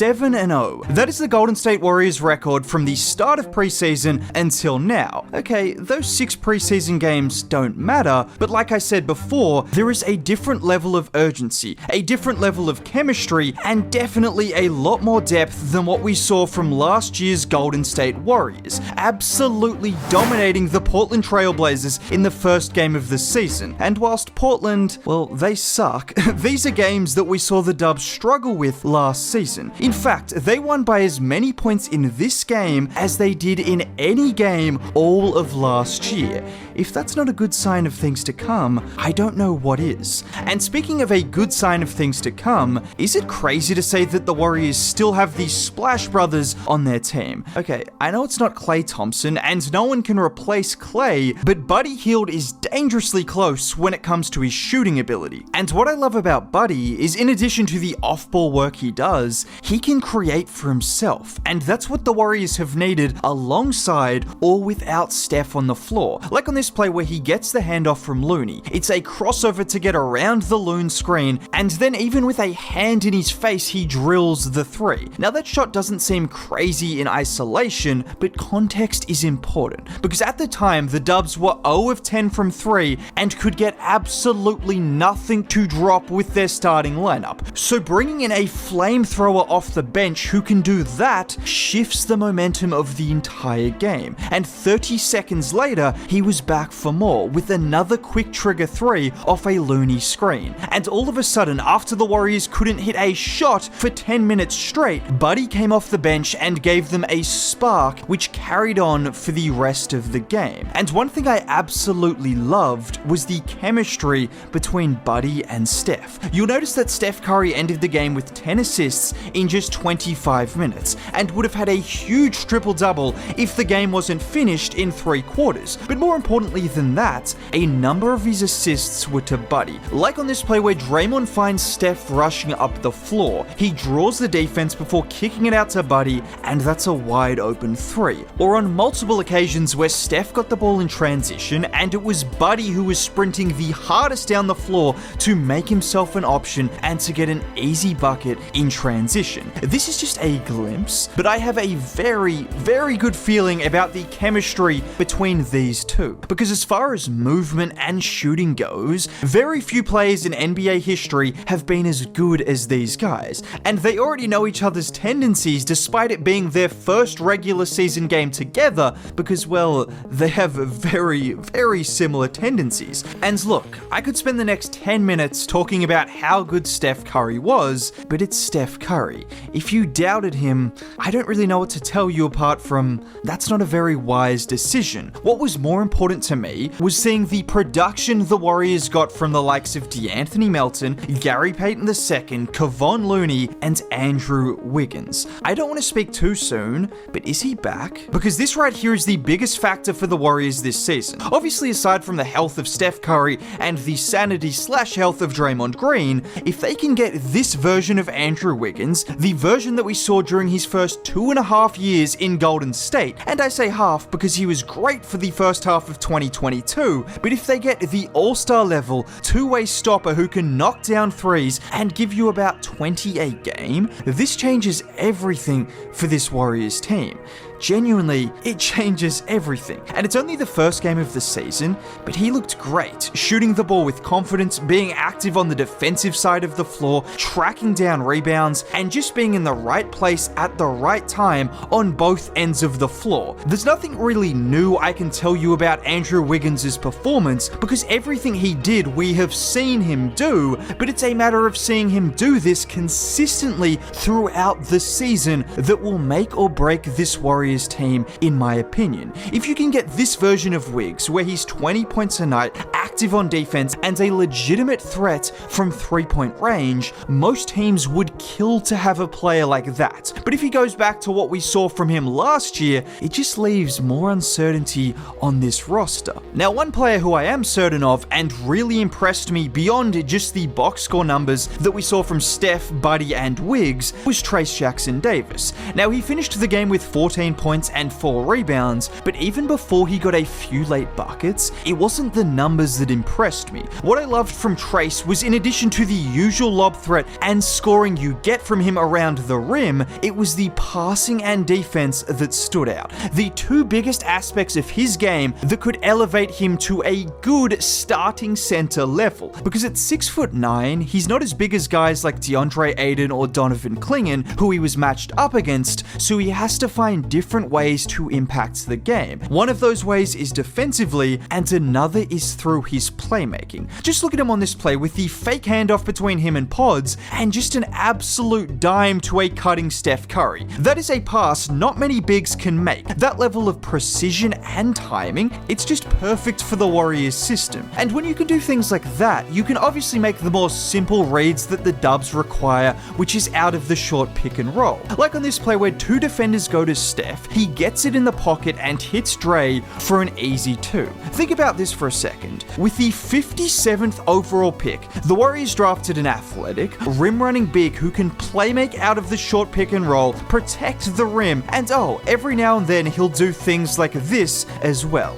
7-0. That is the Golden State Warriors record from the start of preseason until now. Okay, those 6 preseason games don't matter, but like I said before, there is a different level of urgency, a different level of chemistry, and definitely a lot more depth than what we saw from last year's Golden State Warriors, absolutely dominating the Portland Trail Blazers in the first game of the season. And whilst Portland, well, they suck, these are games that we saw the Dubs struggle with last season. In fact, they won by as many points in this game as they did in any game all of last year. If that's not a good sign of things to come, I don't know what is. And speaking of a good sign of things to come, is it crazy to say that the Warriors still have the Splash Brothers on their team? Okay, I know it's not Klay Thompson, and no one can replace Klay, but Buddy Hield is dangerously close when it comes to his shooting ability. And what I love about Buddy is, in addition to the off-ball work he does, he can create for himself, and that's what the Warriors have needed alongside or without Steph on the floor. Like on this play where he gets the handoff from Looney, it's a crossover to get around the Loon screen, and then even with a hand in his face, he drills the 3. Now that shot doesn't seem crazy in isolation, but context is important, because at the time, the Dubs were 0 of 10 from 3 and could get absolutely nothing to drop with their starting lineup. So bringing in a flamethrower off the bench who can do that shifts the momentum of the entire game. And 30 seconds later, he was back for more with another quick trigger 3 off a Looney screen. And all of a sudden, after the Warriors couldn't hit a shot for 10 minutes straight, Buddy came off the bench and gave them a spark which carried on for the rest of the game. And one thing I absolutely loved was the chemistry between Buddy and Steph. You'll notice that Steph Curry ended the game with 10 assists in just 25 minutes, and would have had a huge triple-double if the game wasn't finished in 3 quarters. But more importantly than that, a number of his assists were to Buddy. Like on this play where Draymond finds Steph rushing up the floor, he draws the defense before kicking it out to Buddy, and that's a wide open 3. Or on multiple occasions where Steph got the ball in transition, and it was Buddy who was sprinting the hardest down the floor to make himself an option and to get an easy bucket in transition. This is just a glimpse, but I have a very good feeling about the chemistry between these two. Because as far as movement and shooting goes, very few players in NBA history have been as good as these guys. And they already know each other's tendencies despite it being their first regular season game together, because, well, they have very similar tendencies. And look, I could spend the next 10 minutes talking about how good Steph Curry was, but it's Steph Curry. If you doubted him, I don't really know what to tell you apart from that's not a very wise decision. What was more important to me was seeing the production the Warriors got from the likes of DeAnthony Melton, Gary Payton II, Kevon Looney, and Andrew Wiggins. I don't want to speak too soon, but is he back? Because this right here is the biggest factor for the Warriors this season. Obviously, aside from the health of Steph Curry and the sanity/health of Draymond Green, if they can get this version of Andrew Wiggins, the version that we saw during his first 2.5 years in Golden State, and I say half because he was great for the first half of 2022, but if they get the all-star level two-way stopper who can knock down threes and give you about 20 a game, this changes everything for this Warriors team. Genuinely, it changes everything. And it's only the first game of the season, but he looked great, shooting the ball with confidence, being active on the defensive side of the floor, tracking down rebounds, and just being in the right place at the right time on both ends of the floor. There's nothing really new I can tell you about Andrew Wiggins' performance, because everything he did we have seen him do, but it's a matter of seeing him do this consistently throughout the season that will make or break this Warriors team, in my opinion. If you can get this version of Wiggs, where he's 20 points a night, active on defense, and a legitimate threat from 3-point range, most teams would kill to have a player like that. But if he goes back to what we saw from him last year, it just leaves more uncertainty on this roster. Now, one player who I am certain of and really impressed me beyond just the box score numbers that we saw from Steph, Buddy, and Wiggs was Trayce Jackson-Davis. Now, he finished the game with 14 points and 4 rebounds, but even before he got a few late buckets, it wasn't the numbers that that impressed me. What I loved from Trace was, in addition to the usual lob threat and scoring you get from him around the rim, it was the passing and defense that stood out. The two biggest aspects of his game that could elevate him to a good starting center level. Because at 6'9", he's not as big as guys like DeAndre Ayton or Donovan Clingan, who he was matched up against, so he has to find different ways to impact the game. One of those ways is defensively, and another is through his playmaking. Just look at him on this play with the fake handoff between him and Pods, and just an absolute dime to a cutting Steph Curry. That is a pass not many bigs can make. That level of precision and timing, it's just perfect for the Warriors system. And when you can do things like that, you can obviously make the more simple reads that the Dubs require, which is out of the short pick and roll. Like on this play where two defenders go to Steph, he gets it in the pocket and hits Dre for an easy 2. Think about this for a second. With the 57th overall pick, the Warriors drafted an athletic, rim-running big who can playmake out of the short pick and roll, protect the rim, and every now and then he'll do things like this as well.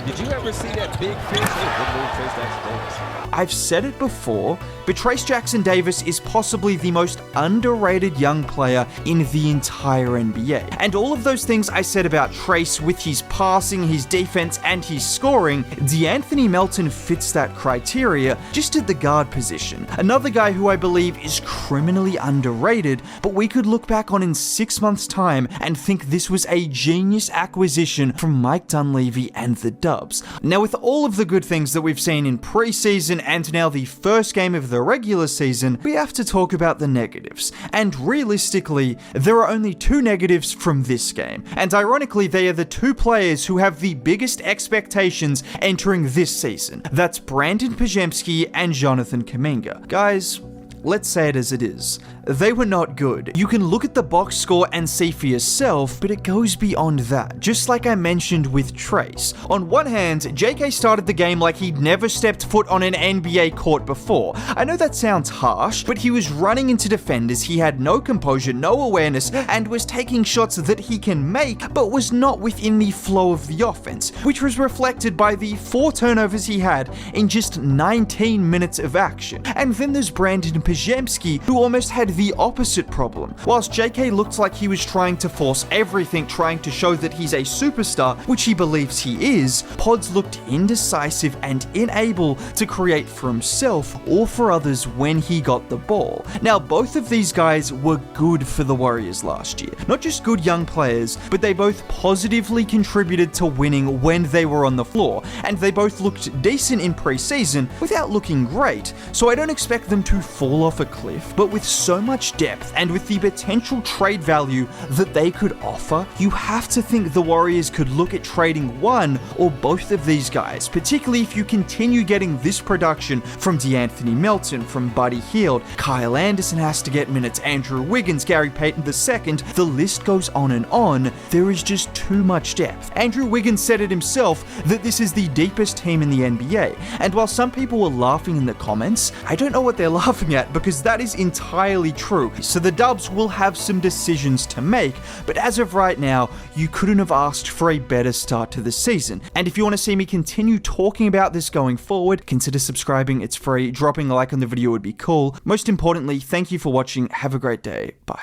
Did you ever see that big fish? Good move, Trace Jackson Davis. I've said it before, but Trace Jackson Davis is possibly the most underrated young player in the entire NBA. And all of those things I said about Trace with his passing, his defense, and his scoring, DeAnthony Melton fits that criteria just at the guard position. Another guy who I believe is criminally underrated, but we could look back on in 6 months' time and think this was a genius acquisition from Mike Dunleavy and the Dubs. Now, with all of the good things that we've seen in preseason and now the first game of the regular season, we have to talk about the negatives. And realistically, there are only 2 negatives from this game. And ironically, they are the 2 players who have the biggest expectations entering this season. That's Brandon Podziemski and Jonathan Kuminga. Guys, let's say it as it is. They were not good. You can look at the box score and see for yourself, but it goes beyond that, just like I mentioned with Trace. On one hand, JK started the game like he'd never stepped foot on an NBA court before. I know that sounds harsh, but he was running into defenders, he had no composure, no awareness, and was taking shots that he can make, but was not within the flow of the offense, which was reflected by the 4 turnovers he had in just 19 minutes of action. And then there's Brandon Podziemski, who almost had the opposite problem. Whilst JK looked like he was trying to force everything, trying to show that he's a superstar, which he believes he is, Pods looked indecisive and unable to create for himself or for others when he got the ball. Now, both of these guys were good for the Warriors last year. Not just good young players, but they both positively contributed to winning when they were on the floor, and they both looked decent in preseason without looking great, so I don't expect them to fall off a cliff. But with so much depth and with the potential trade value that they could offer, you have to think the Warriors could look at trading one or both of these guys, particularly if you continue getting this production from DeAnthony Melton, from Buddy Hield, Kyle Anderson has to get minutes, Andrew Wiggins, Gary Payton II, the list goes on and on. There is just too much depth. Andrew Wiggins said it himself that this is the deepest team in the NBA, and while some people were laughing in the comments, I don't know what they're laughing at because that is entirely true. So the Dubs will have some decisions to make, but as of right now, you couldn't have asked for a better start to the season. And if you want to see me continue talking about this going forward, consider subscribing, it's free. Dropping a like on the video would be cool. Most importantly, thank you for watching. Have a great day. Bye.